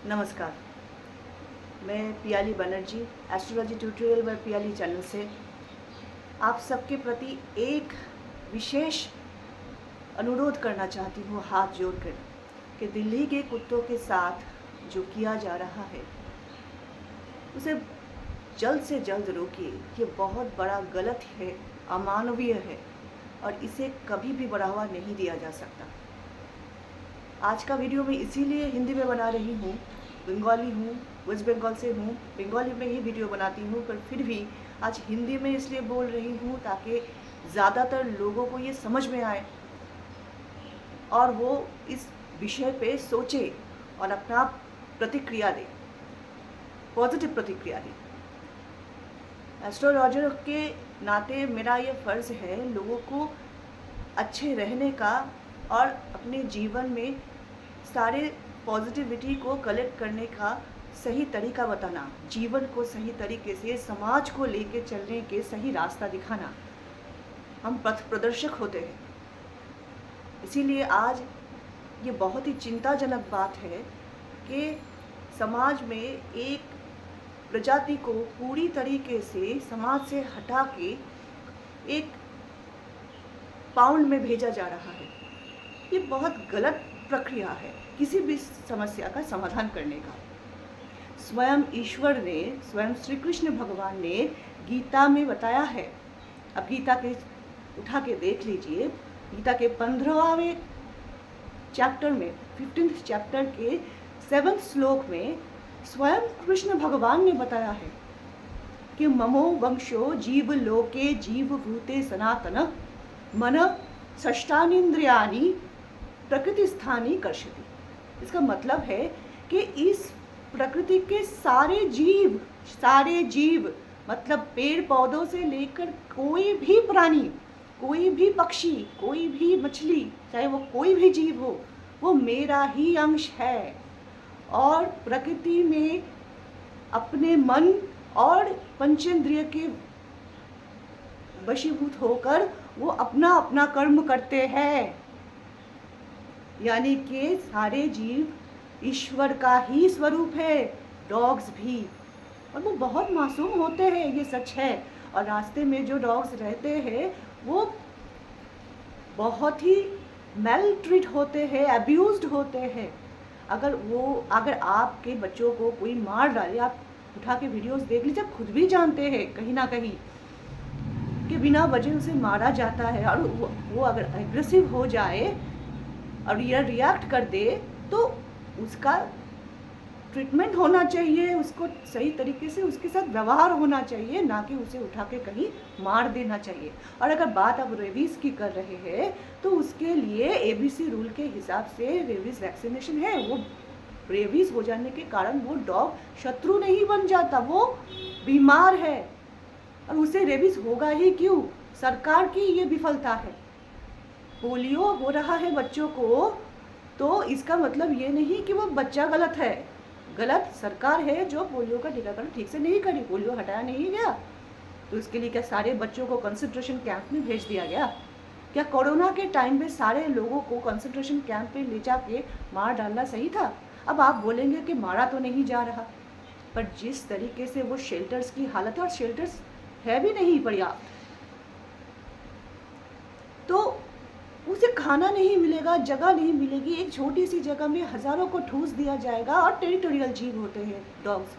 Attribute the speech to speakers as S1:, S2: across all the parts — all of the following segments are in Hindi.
S1: नमस्कार, मैं पियाली बनर्जी एस्ट्रोलॉजी ट्यूटोरियल व पियाली चैनल से आप सबके प्रति एक विशेष अनुरोध करना चाहती हूँ हाथ जोड़कर कि दिल्ली के कुत्तों के साथ जो किया जा रहा है उसे जल्द से जल्द रोकिए। ये बहुत बड़ा गलत है, अमानवीय है और इसे कभी भी बढ़ावा नहीं दिया जा सकता। आज का वीडियो मैं इसीलिए हिंदी में बना रही हूँ, बंगाली हूँ, वेस्ट बंगाल से हूँ, बंगाली में ही वीडियो बनाती हूँ, पर फिर भी आज हिंदी में इसलिए बोल रही हूँ ताकि ज़्यादातर लोगों को ये समझ में आए और वो इस विषय पे सोचे और अपना प्रतिक्रिया दे, पॉजिटिव प्रतिक्रिया दे। एस्ट्रोलॉजर के नाते मेरा ये फ़र्ज़ है लोगों को अच्छे रहने का और अपने जीवन में सारे पॉजिटिविटी को कलेक्ट करने का सही तरीका बताना, जीवन को सही तरीके से समाज को लेके चलने के सही रास्ता दिखाना। हम पथ प्रदर्शक होते हैं। इसीलिए आज ये बहुत ही चिंताजनक बात है कि समाज में एक प्रजाति को पूरी तरीके से समाज से हटा के एक पाउंड में भेजा जा रहा है। ये बहुत गलत प्रक्रिया है किसी भी समस्या का समाधान करने का। स्वयं ईश्वर ने, स्वयं श्री कृष्ण भगवान ने गीता में बताया है। अब गीता के उठा के देख लीजिए, गीता के 15वें चैप्टर में 15th चैप्टर के 7th श्लोक में स्वयं कृष्ण भगवान ने बताया है कि ममो वंशो जीव लोके जीव भूते सनातन मन षष्ठानींद्रियाणि प्रकृति स्थानी कर्षति। इसका मतलब है कि इस प्रकृति के सारे जीव मतलब पेड़ पौधों से लेकर कोई भी प्राणी, कोई भी पक्षी, कोई भी मछली, चाहे वो कोई भी जीव हो, वो मेरा ही अंश है। और प्रकृति में अपने मन और पंचेंद्रिय के वशीभूत होकर वो अपना अपना कर्म करते हैं। यानी कि सारे जीव ईश्वर का ही स्वरूप है, डॉग्स भी, और वो बहुत मासूम होते हैं, ये सच है। और रास्ते में जो डॉग्स रहते हैं वो बहुत ही मेल ट्रीट होते हैं, अब्यूज्ड होते हैं। अगर आपके बच्चों को कोई मार डाले, आप उठा के वीडियोस देख लीजिए, आप खुद भी जानते हैं कहीं ना कहीं कि बिना वजह से मारा जाता है। और वो अगर एग्रेसिव हो जाए और ये रिएक्ट कर दे तो उसका ट्रीटमेंट होना चाहिए, उसको सही तरीके से उसके साथ व्यवहार होना चाहिए, ना कि उसे उठा के कहीं मार देना चाहिए। और अगर बात आप रेबीज़ की कर रहे हैं तो उसके लिए ABC रूल के हिसाब से रेबीज़ वैक्सीनेशन है। वो रेबीज़ हो जाने के कारण वो डॉग शत्रु नहीं बन जाता, वो बीमार है और उसे रेबीज़ होगा ही क्यों? सरकार की ये विफलता है। पोलियो हो रहा है बच्चों को तो इसका मतलब ये नहीं कि वो बच्चा गलत है, गलत सरकार है जो पोलियो का टीकाकरण ठीक से नहीं करी, पोलियो हटाया नहीं गया। तो इसके लिए क्या सारे बच्चों को कंसंट्रेशन कैंप में भेज दिया गया? क्या कोरोना के टाइम में सारे लोगों को कंसंट्रेशन कैंप में ले जाके मार डालना सही था? अब आप बोलेंगे कि मारा तो नहीं जा रहा, पर जिस तरीके से वो शेल्टर्स की हालत है, और शेल्टर्स है भी नहीं पर्याप्त, तो उसे खाना नहीं मिलेगा, जगह नहीं मिलेगी। एक छोटी सी जगह में हज़ारों को ठूस दिया जाएगा। और टेरिटोरियल जीव होते हैं डॉग्स,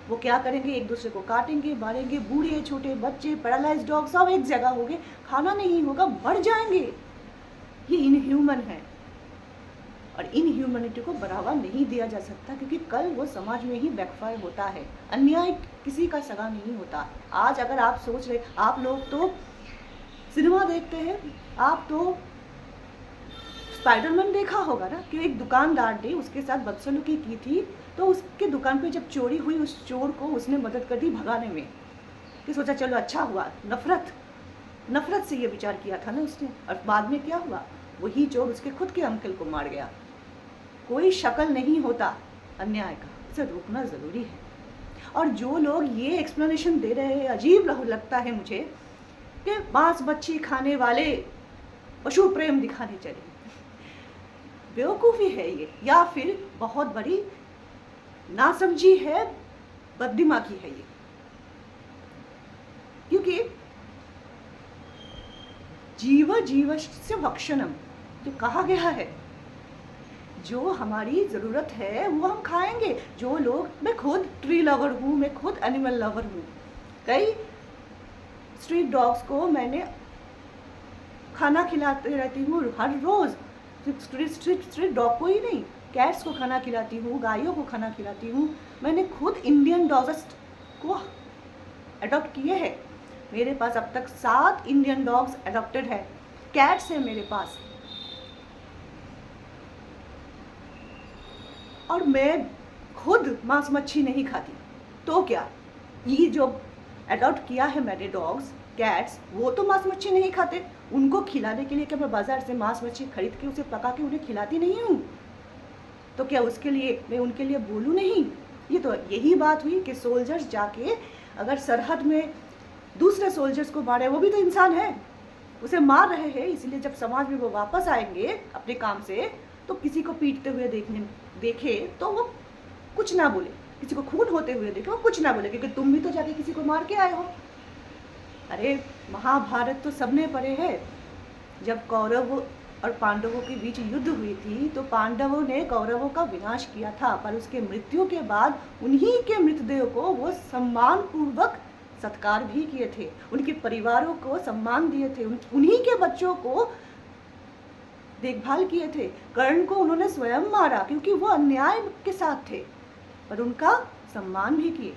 S1: वो क्या करेंगे, एक दूसरे को काटेंगे, मारेंगे, बूढ़े छोटे बच्चे, पैरालाइज डॉग सब एक जगह होंगे, खाना नहीं होगा, बढ़ जाएंगे। ये इनह्यूमन है और इनह्यूमनिटी को बढ़ावा नहीं दिया जा सकता, क्योंकि कल वो समाज में ही बैकफायर होता है। अन्याय किसी का सगा नहीं होता। आज अगर आप सोच रहे, आप लोग तो सिनेमा देखते हैं, आप तो स्पाइडरमैन देखा होगा ना, कि एक दुकानदार ने उसके साथ बदसलूकी की थी, तो उसके दुकान पे जब चोरी हुई उस चोर को उसने मदद कर दी भगाने में, कि सोचा चलो अच्छा हुआ। नफरत से ये विचार किया था ना उसने, और बाद में क्या हुआ, वही चोर उसके खुद के अंकल को मार गया। कोई शक्ल नहीं होता अन्याय का, उसे रोकना ज़रूरी है। और जो लोग ये एक्सप्लेनेशन दे रहे हैं, अजीब लगता है मुझे कि मांस मच्छी खाने वाले पशु प्रेम दिखाने चले, बेवकूफ़ी है ये, या फिर बहुत बड़ी नासमझी है, बददिमागी है ये। क्योंकि जीव जीवस्य भक्षणम जो कहा गया है, जो हमारी ज़रूरत है वो हम खाएंगे। जो लोग, मैं खुद ट्री लवर हूँ, मैं खुद एनिमल लवर हूँ। कई स्ट्रीट डॉग्स को मैंने खाना खिलाते रहती हूँ हर रोज़। स्ट्रीट डॉग को ही नहीं, कैट्स को खाना खिलाती हूँ, गायों को खाना खिलाती हूँ। मैंने खुद इंडियन डॉग्स को अडॉप्ट किए हैं। मेरे पास अब तक 7 इंडियन डॉग्स अडॉप्टेड है, कैट्स है मेरे पास। और मैं खुद मांस मच्छी नहीं खाती, तो क्या, ये जो अडॉप्ट किया है मैंने डॉग्स, कैट्स, वो तो मांस मच्छी नहीं खाते। उनको खिलाने के लिए क्या मैं बाजार से मांस मच्छी खरीद के उसे पका के उन्हें खिलाती नहीं हूँ? तो क्या उसके लिए मैं उनके लिए बोलूँ नहीं? ये तो यही बात हुई कि सोल्जर्स जाके अगर सरहद में दूसरे सोल्जर्स को मारे, वो भी तो इंसान है, उसे मार रहे हैं। इसलिए जब समाज में वो वापस आएंगे अपने काम से, तो किसी को पीटते हुए देखे तो वो कुछ ना बोले, किसी को खून होते हुए देखे वो कुछ ना बोले, क्योंकि तुम भी तो जाके किसी को मार के आए हो। अरे महाभारत तो सबने पढ़े है। जब कौरवों और पांडवों के बीच युद्ध हुई थी, तो पांडवों ने कौरवों का विनाश किया था, पर उसके मृत्यु के बाद उन्हीं के मृतदेह को वो सम्मान पूर्वक सत्कार भी किए थे, उनके परिवारों को सम्मान दिए थे, उन्हीं के बच्चों को देखभाल किए थे। कर्ण को उन्होंने स्वयं मारा क्योंकि वो अन्याय के साथ थे, पर उनका सम्मान भी किए।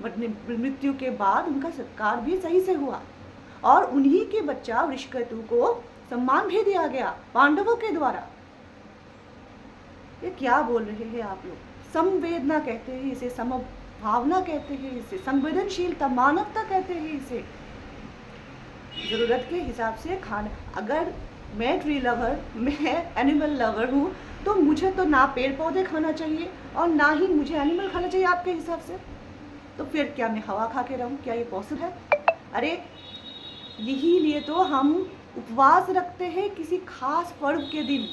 S1: मृत्यु के बाद उनका सत्कार भी सही से हुआ, और उन्हीं के बच्चा वृषकेतु को सम्मान भी दिया गया पांडवों के द्वारा। ये क्या बोल रहे हैं आप लोग? संवेदना कहते हैं इसे, समभावना कहते हैं इसे, संवेदनशीलता, मानवता कहते हैं इसे। जरूरत के हिसाब से खाना। अगर मैं ट्री लवर, मैं एनिमल लवर हूँ, तो मुझे तो ना पेड़ पौधे खाना चाहिए और ना ही मुझे एनिमल खाना चाहिए आपके हिसाब से। तो फिर क्या मैं हवा खा के रहूँ? क्या ये पॉसिबल है? अरे यही लिए तो हम उपवास रखते हैं किसी खास पर्व के दिन,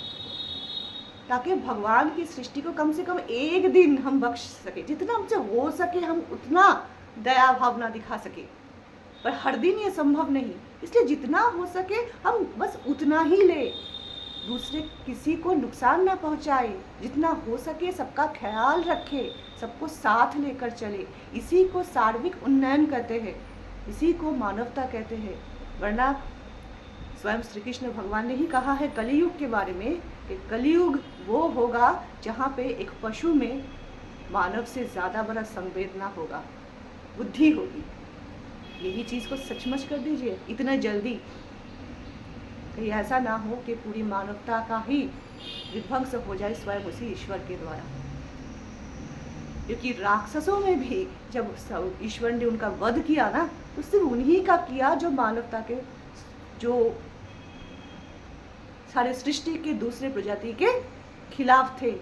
S1: ताकि भगवान की सृष्टि को कम से कम एक दिन हम बख्श सके, जितना हमसे हो सके हम उतना दया भावना दिखा सके। पर हर दिन ये संभव नहीं, इसलिए जितना हो सके हम बस उतना ही ले, दूसरे किसी को नुकसान ना पहुंचाए, जितना हो सके सबका ख्याल रखे, सबको साथ लेकर चले। इसी को सार्वत्रिक उन्नयन कहते हैं, इसी को मानवता कहते हैं। वरना स्वयं श्री कृष्ण भगवान ने ही कहा है कलियुग के बारे में कि कलियुग वो होगा जहाँ पे एक पशु में मानव से ज़्यादा बड़ा संवेदना होगा, बुद्धि होगी। यही चीज़ को सचमुच कर दीजिए इतना जल्दी, कहीं ऐसा ना हो कि पूरी मानवता का ही विध्वंस हो जाए स्वयं उसी ईश्वर के द्वारा। क्योंकि राक्षसों में भी जब ईश्वर ने उनका वध किया ना, तो सिर्फ उन्हीं का किया जो मानवता के, जो सारे सृष्टि के दूसरे प्रजाति के खिलाफ थे,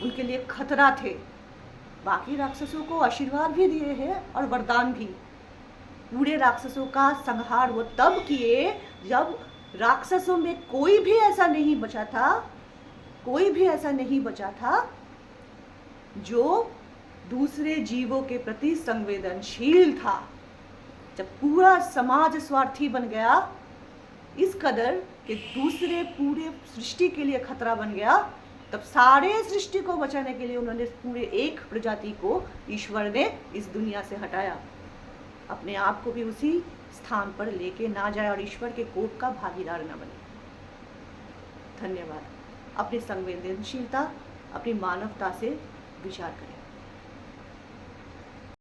S1: उनके लिए खतरा थे। बाकी राक्षसों को आशीर्वाद भी दिए हैं और वरदान भी। पूरे राक्षसों का संहार वो तब किए जब राक्षसों में कोई भी ऐसा नहीं बचा था, कोई भी ऐसा नहीं बचा था जो दूसरे जीवों के प्रति संवेदनशील था। जब पूरा समाज स्वार्थी बन गया इस कदर कि दूसरे पूरे सृष्टि के लिए खतरा बन गया, तब सारे सृष्टि को बचाने के लिए उन्होंने पूरे एक प्रजाति को ईश्वर ने इस दुनिया से हटाया। अपने आप को भी उसी स्थान पर लेके ना जाए और ईश्वर के कोप का भागीदार न बने। धन्यवाद। अपनी संवेदनशीलता, अपनी मानवता से विचार करें।